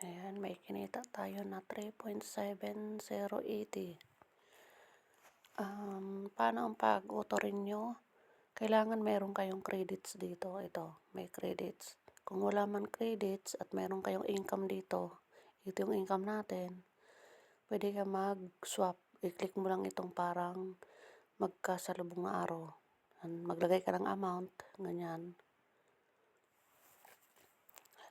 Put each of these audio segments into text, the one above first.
Ayan, may kinita tayo na 3.7080. Paano ang pag-auto renew? Kailangan meron kayong credits dito. Ito, may credits. Kung wala man credits at meron kayong income dito, ito yung income natin, pwede ka mag-swap. I-click mo lang itong parang magkasalubong na arrow. Maglagay ka ng amount, ganyan.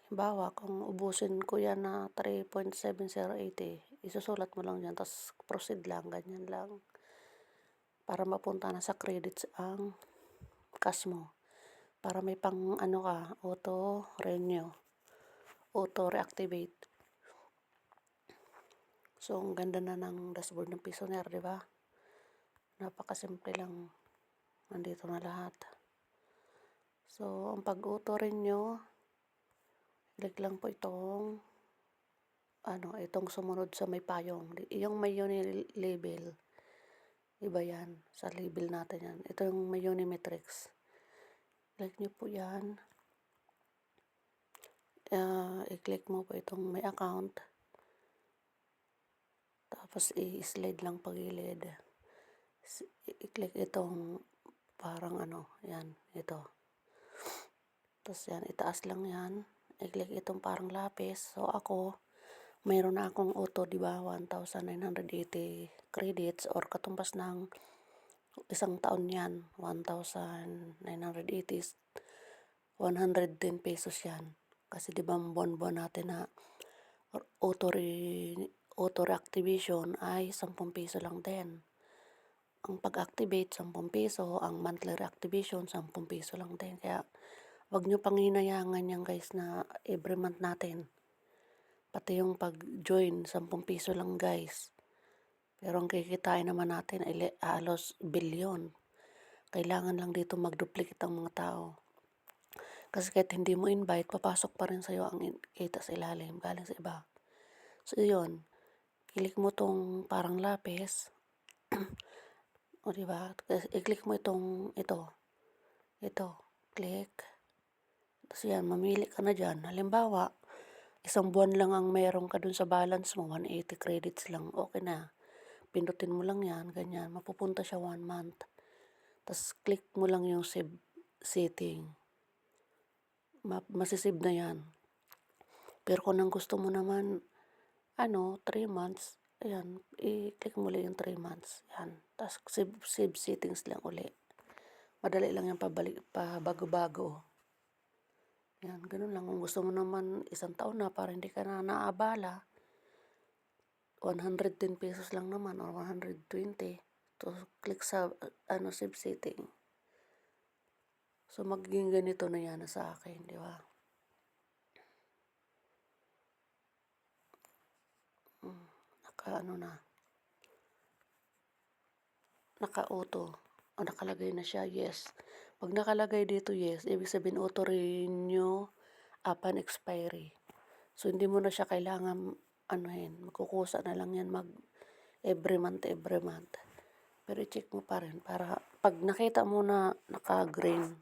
Halimbawa, kung ubusin ko yan na 3.7080, isusulat mo lang yan, tapos proceed lang, ganyan lang. Para mapunta na sa credits ang cash mo. Para may pang ano ka, auto renew, auto reactivate. So, ang ganda na ng dashboard ng Pisoner, di ba? Napakasimple lang. Nandito na lahat. So, ang pag-auto renew, click lang po itong sumunod sa may payong. Yung may label. Iba yan. Sa label natin yan. Ito yung may Unimetrics. Click nyo po yan. I-click mo po itong may account. Tapos i-slide lang pagilid. I-click itong parang yan, ito. Tapos yan, itaas lang yan. I-click itong parang lapis. So ako, mayroon na akong auto, di ba? 1,980 credits or katumbas ng isang taon yan. 1,980 110 pesos yan. Kasi di ba buwan-buwan natin na auto reactivation ay 10 peso lang din. Ang pag-activate 10 peso, ang monthly reactivation 10 peso lang din. Kaya wag nyo pang hinayangan yan guys na every month natin. Pati yung pag-join 10 peso lang guys. Pero ang kikitain naman natin ay halos bilyon. Kailangan lang dito mag-duplicate ang mga tao. Kasi kahit hindi mo invite, papasok pa rin sa'yo ang kita sa ilalim, galing sa iba. So, yun. Click mo tong parang lapis. O, diba? I-click mo ito. Click. Tapos yan, mamili ka na dyan. Halimbawa, isang buwan lang ang meron ka dun sa balance mo, 180 credits lang. Okay na. Pindutin mo lang yan, ganyan. Mapupunta siya 1 month. Tapos, click mo lang yung save setting. Masisave na yan. Pero kung ang gusto mo naman, 3 months, ayan, i-click mo lang yung 3 months. Yan. Tapos, save settings lang uli. Madali lang yung pabago-bago. Yan, ganun lang. Kung gusto mo naman isang taon na para hindi ka na naabala, 110 pesos lang naman or 120. So, click sa save setting. So, magiging ganito na yan sa akin, di ba? Naka-auto. Nakalagay na siya, yes. Pag nakalagay dito, yes, ibig sabihin auto renew upon expiry. So, hindi mo na siya kailangan, magkukusa na lang yan every month. Pero i-check mo pa rin para pag nakita mo na naka-green,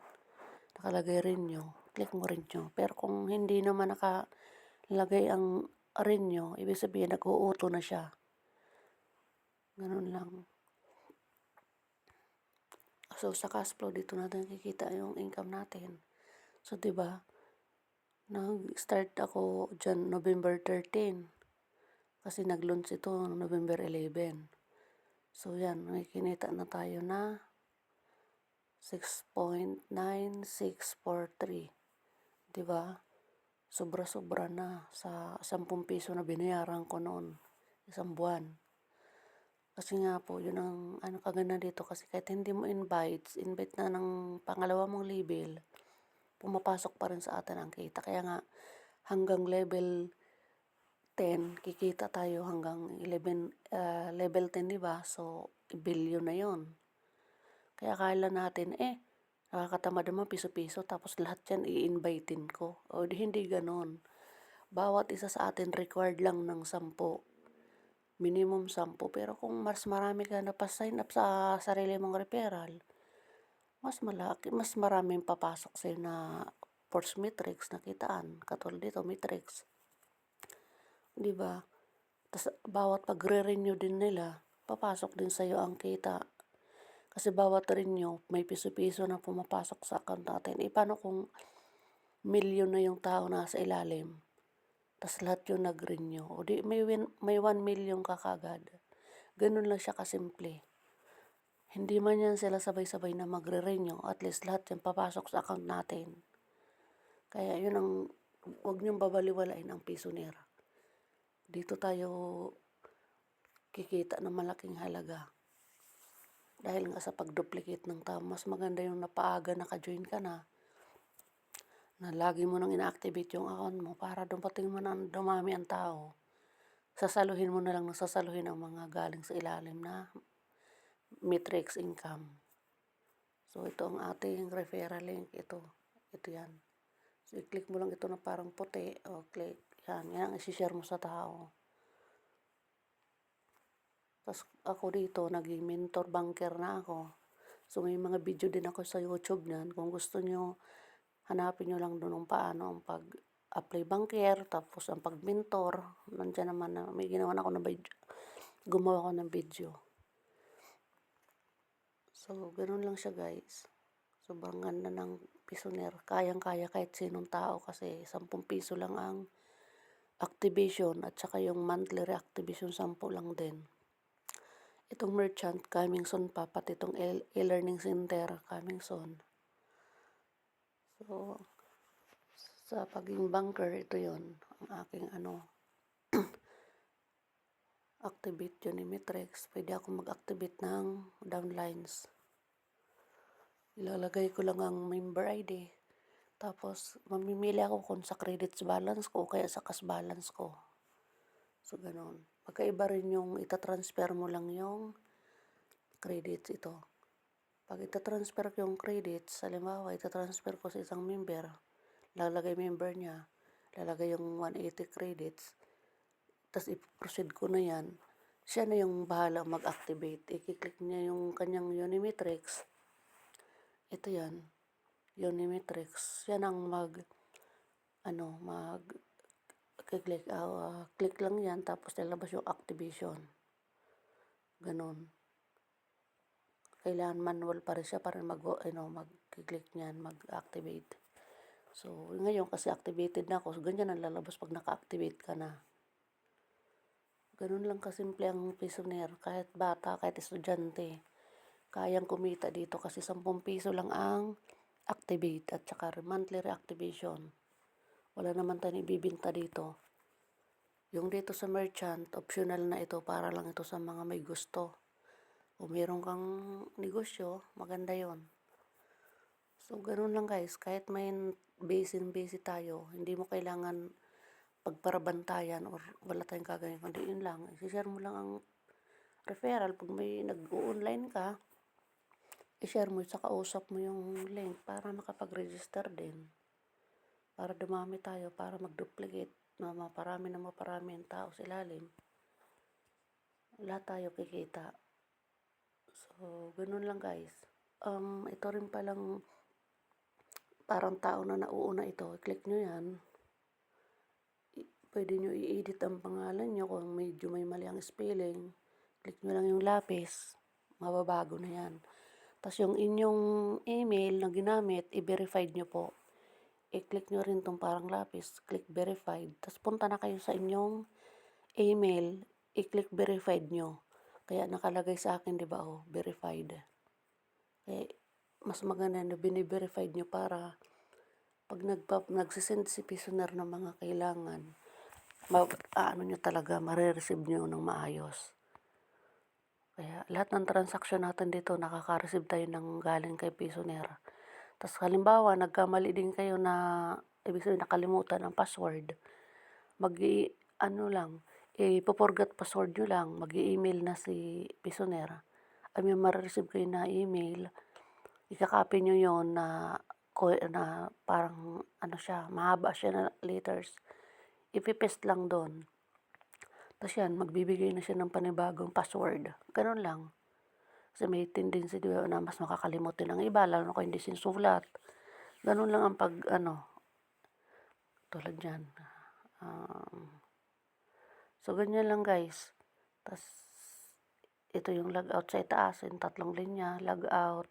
nakalagay renew, click mo renew. Pero kung hindi naman nakalagay ang renew, ibig sabihin nag-uuto na siya. Ganun lang. So, sa cash flow, dito natin nakikita yung income natin. So, diba, nag-start ako dyan November 13. Kasi nag-launch ito November 11. So, yan, may kinita na tayo na 6.9643. Diba? Sobra-sobra na sa 10 peso na binayaran ko noon. Isang buwan. Kasi nga po, yun ang kaganda dito. Kasi kahit hindi mo invite na ng pangalawa mong label, pumapasok pa rin sa atin ang kita. Kaya nga, hanggang level 10, kikita tayo hanggang level 10, diba? So, billion na yon. Kaya akala natin, nakakatamad naman piso-piso, tapos lahat yan i-invitein ko. O hindi ganon. Bawat isa sa atin required lang ng 10. Minimum 10. Pero kung mas marami ka na pa-sign up sa sarili mong referral, mas maraming papasok sa'yo na force matrix na kitaan. Katulad dito, matrix. 'di ba? Tas bawat pagre-renew din nila, papasok din sa'yo ang kita. Kasi bawat renew may piso-piso na pumapasok sa account natin. Eh, paano kung milyon na yung tao nasa ilalim, tas lahat yung nag-renew, o 'di may 1,000,000 ka kaagad. Gano'n lang siya kasimple. Hindi man yan sila sabay-sabay na magre-renew, at least lahat yan papasok sa account natin. Kaya yun ang 'wag niyong babaliwalain ang Pisonera. Dito tayo kikita ng malaking halaga. Dahil nga sa pag-duplicate ng tao, mas maganda yung napaaga naka-join ka na lagi mo nang ina-activate yung account mo para dumating man ang dumami ang tao, sasaluhin mo na lang ng sasaluhin ang mga galing sa ilalim na matrix income. So ito ang ating referral link, ito yan. So i-click mo lang ito na parang puti, o click, yan ang isi-share mo sa tao. Tapos ako dito, naging mentor banker na ako. So may mga video din ako sa YouTube niyan. Kung gusto nyo, hanapin nyo lang doon kung paano ang pag-apply banker, tapos ang pag-mentor. Nandiyan naman na may ginawa ako na video. Gumawa ako ng video. So, ganoon lang siya guys. Sobrang ganda ng Pisonera. Kayang-kaya kahit sinong tao kasi 10 piso lang ang activation at saka yung monthly reactivation 10 lang din. Itong merchant, coming soon pa, pati itong e-learning center, coming soon. So, sa pagiging banker, ito yon ang aking activate Unimetrix. Pwede ako mag-activate ng downlines. Ilalagay ko lang ang member ID. Tapos, mamimili ako kung sa credits balance ko o kaya sa cash balance ko. So, ganun. Pagkaiba rin yung itatransfer mo lang yung credits ito. Pag itatransfer ko yung credits, halimbawa, itatransfer ko sa isang member, lalagay member niya, lalagay yung 180 credits, tapos i-proceed ko na yan, siya na yung bahala mag-activate. I-click niya yung kanyang Unimetrix. Ito yan, Unimetrix. Yan ang click lang yan, tapos lalabas yung activation. Ganon. Kailangan manual pa rin siya para mag-click niyan, mag-activate. So, ngayon kasi activated na ako, so ganyan ang lalabas pag naka-activate ka na. Ganun lang kasimple ang Pisonera, kahit bata, kahit estudyante. Kayang kumita dito kasi 10 piso lang ang activate at saka monthly reactivation. Wala naman tayong ibibinta dito. Yung dito sa merchant, optional na ito para lang ito sa mga may gusto. Kung meron kang negosyo, maganda yon. So, ganun lang guys. Kahit may busy tayo, hindi mo kailangan pagparabantayan or wala tayong gagawin. Kundi yun lang. I-share mo lang ang referral. Pag may nag-online ka, i-share mo sa kausap mo yung link para makapag-register din. Para dumami tayo, para mag-duplicate na maparami ang tao sa ilalim. Lahat tayo kikita. So, ganun lang guys. Ito rin palang parang tao na nauuna ito. I-click nyo yan. Pwede nyo i-edit ang pangalan nyo kung medyo may mali ang spelling. Click nyo lang yung lapis. Mababago na yan. Tapos yung inyong email na ginamit, i-verified nyo po. I-click nyo rin tong parang lapis, click verified. Tapos punta na kayo sa inyong email, i-click verified nyo. Kaya nakalagay sa akin, di ba, verified. Kaya mas maganda na bini-verified nyo para pag nagsisend si Pisonera ng mga kailangan, nyo talaga, marireceive nyo ng maayos. Kaya lahat ng transaction natin dito, nakaka-receive tayo ng galing kay Pisonera. Tapos halimbawa, nagkamali din kayo na, ibig sabihin nakalimutan ang password, ipo-forgot password nyo lang, mag-i-email na si Pisonera. May ma-receive kayo na email, ikakopy nyo yon na parang mahaba siya na letters, ipipaste lang doon. Tapos yan, magbibigay na siya ng panibagong password. Ganun lang. Kasi may tendency na mas makakalimutin ang iba, lalo na kung hindi sinusulat. Ganun lang ang tulad yan. So, ganyan lang guys. Tas ito yung logout sa itaas, yung 3 linya, logout.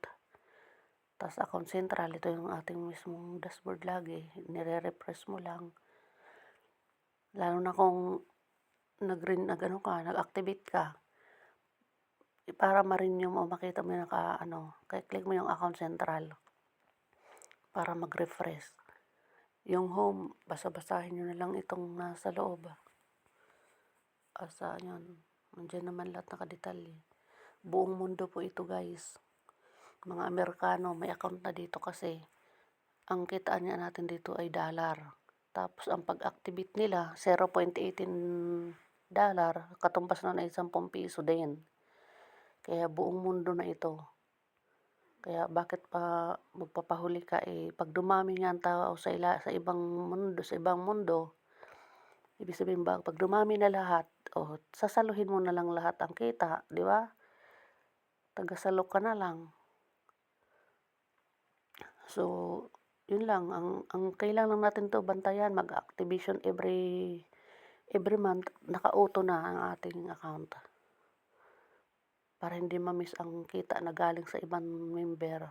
Tas account central, ito yung ating mismong dashboard lagi, nire-refresh mo lang. Lalo na kung nag-ano ka, nag-activate ka, para ma-renew mo, makita mo yung click mo yung account central para mag-refresh. Yung home, basa-basahin niyo na lang itong nasa loob. Saan yun? Nandiyan naman lahat nakadetalye. Buong mundo po ito guys. Mga Amerikano, may account na dito kasi ang kitaan niya natin dito ay dollar. Tapos ang pag-activate nila, $0.18, katumbas na 10 piso din. Kaya buong mundo na ito. Kaya bakit pa magpapahuli ka pag dumami nga ang tao sa ibang mundo, ibig sabihin ba pag dumami na lahat, sasaluhin mo na lang lahat ang kita, di ba? Tagasalo ka na lang. So, yun lang ang kailangan lang natin 'to bantayan, mag-activation every month, naka-auto na ang ating account. Para hindi ma-miss ang kita na galing sa ibang member.